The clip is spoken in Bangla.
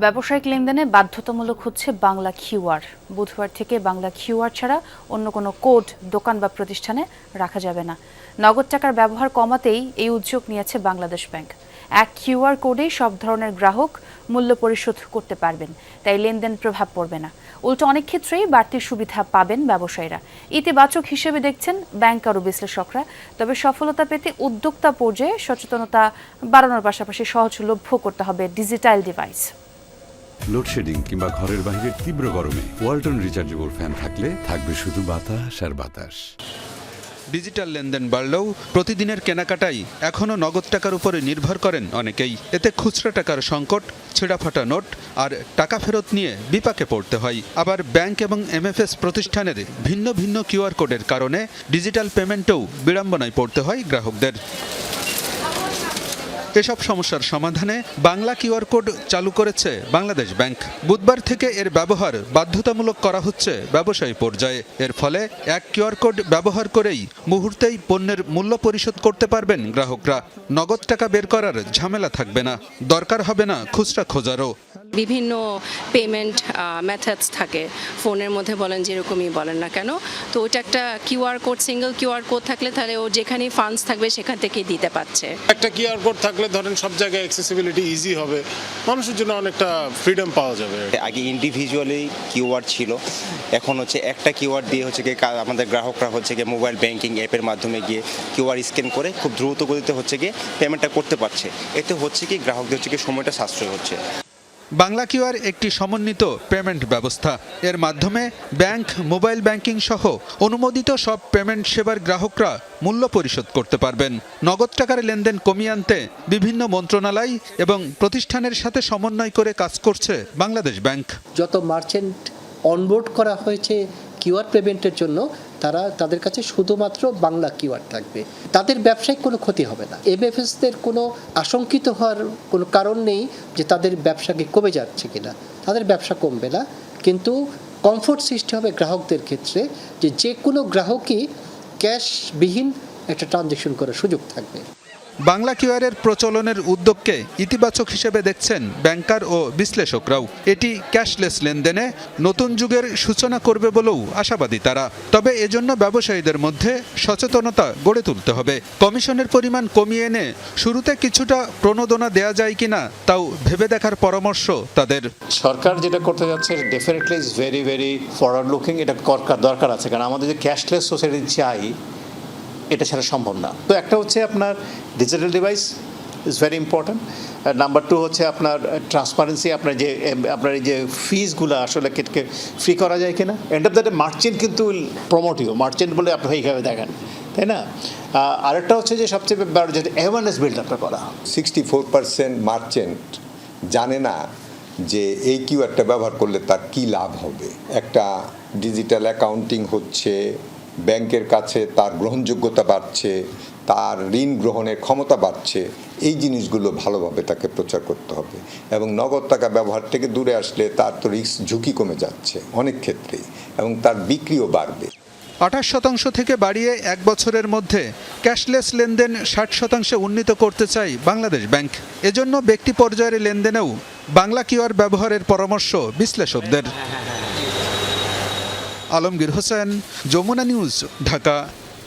ব্যবসায়িক লেনদেনে বাধ্যতামূলক হচ্ছে বাংলা কিউআর। বুধবার থেকে বাংলা কিউআর ছাড়া অন্য কোনো কোড দোকান বা প্রতিষ্ঠানে রাখা যাবে না। নগদ টাকার ব্যবহার কমাতেই এই উদ্যোগ নিয়েছে বাংলাদেশ ব্যাংক। এক কিউআর কোডেই সব ধরনের গ্রাহক মূল্য পরিশোধ করতে পারবেন, তাই লেনদেন প্রভাব পড়বে না। উল্টো অনেক ক্ষেত্রেই বাড়তি সুবিধা পাবেন ব্যবসায়ীরা। ইতিবাচক হিসেবে দেখছেন ব্যাংকার ও বিশ্লেষকরা। তবে সফলতা পেতে উদ্যোক্তা পর্যায়ে সচেতনতা বাড়ানোর পাশাপাশি সহজলভ্য করতে হবে ডিজিটাল ডিভাইস। লোডশেডিং কিংবা ঘরের বাইরের তীব্র গরমে ওয়ালটন রিচার্জেবল ফ্যান থাকলে থাকবে শুধু বাতাস আর বাতাস। ডিজিটাল লেনদেন বাড়লেও প্রতিদিনের কেনাকাটাই এখনও নগদ টাকার উপরে নির্ভর করেন অনেকেই। এতে খুচরা টাকার সংকট, ছেঁড়াফাটা নোট আর টাকা ফেরত নিয়ে বিপাকে পড়তে হয়। আবার ব্যাংক এবং এমএফএস প্রতিষ্ঠানের ভিন্ন ভিন্ন কিউআর কোডের কারণে ডিজিটাল পেমেন্টেও বিড়ম্বনায় পড়তে হয় গ্রাহকদের। এসব সমস্যার সমাধানে বাংলা কিউআর কোড চালু করেছে বাংলাদেশ ব্যাংক। বুধবার থেকে এর ব্যবহার বাধ্যতামূলক করা হচ্ছে ব্যবসায়ী পর্যায়ে। এর ফলে এক কিউআর কোড ব্যবহার করেই মুহূর্তেই পণ্যের মূল্য পরিশোধ করতে পারবেন গ্রাহকরা। নগদ টাকা বের করার ঝামেলা থাকবে না, দরকার হবে না খুচরা খোঁজারও। বিভিন্ন পেমেন্ট মেথডস থাকে ফোনের মধ্যে, বলেন যেরকমই বলেন না কেন, তো ওইটা একটা QR code, single QR code থাকলে তাহলে ও যেখানেই ফান্ডস থাকবে সেখান থেকেই দিতে পারছে। একটা কিউআর কোড থাকলে ধরেন সব জায়গায় অ্যাক্সেসিবিলিটি ইজি হবে, মানুষের জন্য অনেকটা ফ্রিডম পাওয়া যাবে। আগে ইন্ডিভিজুয়ালি কিউআর ছিল, এখন হচ্ছে একটা কিউআর দিয়ে হচ্ছে গিয়ে আমাদের গ্রাহকরা হচ্ছে গিয়ে মোবাইল ব্যাংকিং অ্যাপের মাধ্যমে গিয়ে কিউআর স্ক্যান করে খুব দ্রুত গতিতে হচ্ছে গিয়ে পেমেন্টটা করতে পারছে। এতে হচ্ছে কি গ্রাহকদের হচ্ছে গিয়ে সময়টা সাশ্রয় হচ্ছে। বাংলা কিউআর একটি সমন্বিত পেমেন্ট ব্যবস্থা। এর মাধ্যমে ব্যাংক, মোবাইল ব্যাংকিং সহ অনুমোদিত সব পেমেন্ট সেবার গ্রাহকরা মূল্য পরিশোধ করতে পারবেন। নগদ টাকার লেনদেন কমিয়ে আনতে বিভিন্ন মন্ত্রণালয় এবং প্রতিষ্ঠানের সাথে সমন্বয় করে কাজ করছে বাংলাদেশ ব্যাংক। যত মার্চেন্ট অনবোর্ড করা হয়েছে কিউআর পেমেন্টের জন্য, তাদের কাছে শুধুমাত্র বাংলা কিউআর থাকবে। তাদের ব্যবসায় কোনো ক্ষতি হবে না। এমএফএসদের কোনো আশঙ্কিত হওয়ার কোনো কারণ নেই যে তাদের ব্যবসা কি কমে যাচ্ছে কিনা। তাদের ব্যবসা কমবে না, কিন্তু কমফোর্ট সৃষ্টি হবে গ্রাহকদের ক্ষেত্রে যে কোনো গ্রাহকই ক্যাশবিহীন একটা ট্রানজ্যাকশন করার সুযোগ থাকবে। বাংলা কিউআরের প্রচলনের উদ্যোগকে ইতিবাচক হিসেবে দেখছেন ব্যাংকার ও বিশ্লেষকরাও। এটি ক্যাশলেস লেনদেনে নতুন যুগের সূচনা করবে বলেও আশাবাদী তারা। তবে এজন্য ব্যবসায়ীদের মধ্যে সচেতনতা গড়ে তুলতে হবে। কমিশনের পরিমাণ কমিয়ে এনে শুরুতে কিছুটা প্রণোদনা দেয়া যায় কিনা তাও ভেবে দেখার পরামর্শ তাদের। সরকার যেটা করতে যাচ্ছে definitely is very very forward looking. এটা দরকার আছে, কারণ আমাদের যে ক্যাশলেস সোসাইটি চাই এটা ছাড়া সম্ভব না। তো একটা হচ্ছে আপনার digital device is very important. Number 2 হচ্ছে আপনার ট্রান্সপারেন্সি, আপনার এই যে ফিজগুলো আসলে ফ্রি করা যায় কিনা। End of the day merchant কিন্তু প্রমোট ইউ, মার্চেন্ট বলে আপনি এইভাবে দেখেন, তাই না? আরেকটা হচ্ছে যে সবচেয়ে বড় যেটা অ্যাওয়ারনেস বিল্ড আপটা করা। 64% মার্চেন্ট জানে না যে এই কিউআরটা ব্যবহার করলে তার কি লাভ হবে। একটা ডিজিটাল অ্যাকাউন্টিং হচ্ছে, ব্যাংকের কাছে তার গ্রহণযোগ্যতা বাড়ছে, তার ঋণ গ্রহণের ক্ষমতা বাড়ছে। এই জিনিসগুলো ভালোভাবে তাকে প্রচার করতে হবে এবং নগদ টাকা ব্যবহার থেকে দূরে আসলে তার তো রিস্ক ঝুঁকি কমে যাচ্ছে অনেক ক্ষেত্রেই এবং তার বিক্রিও বাড়বে। 28% থেকে বাড়িয়ে 1 বছরের মধ্যে ক্যাশলেস লেনদেন 60% উন্নীত করতে চায় বাংলাদেশ ব্যাংক। এজন্য ব্যক্তি পর্যায়ের লেনদেনেও বাংলা কিউআর ব্যবহারের পরামর্শ বিশ্লেষকদের। আলমগীর হোসেন, যমুনা নিউজ, ঢাকা।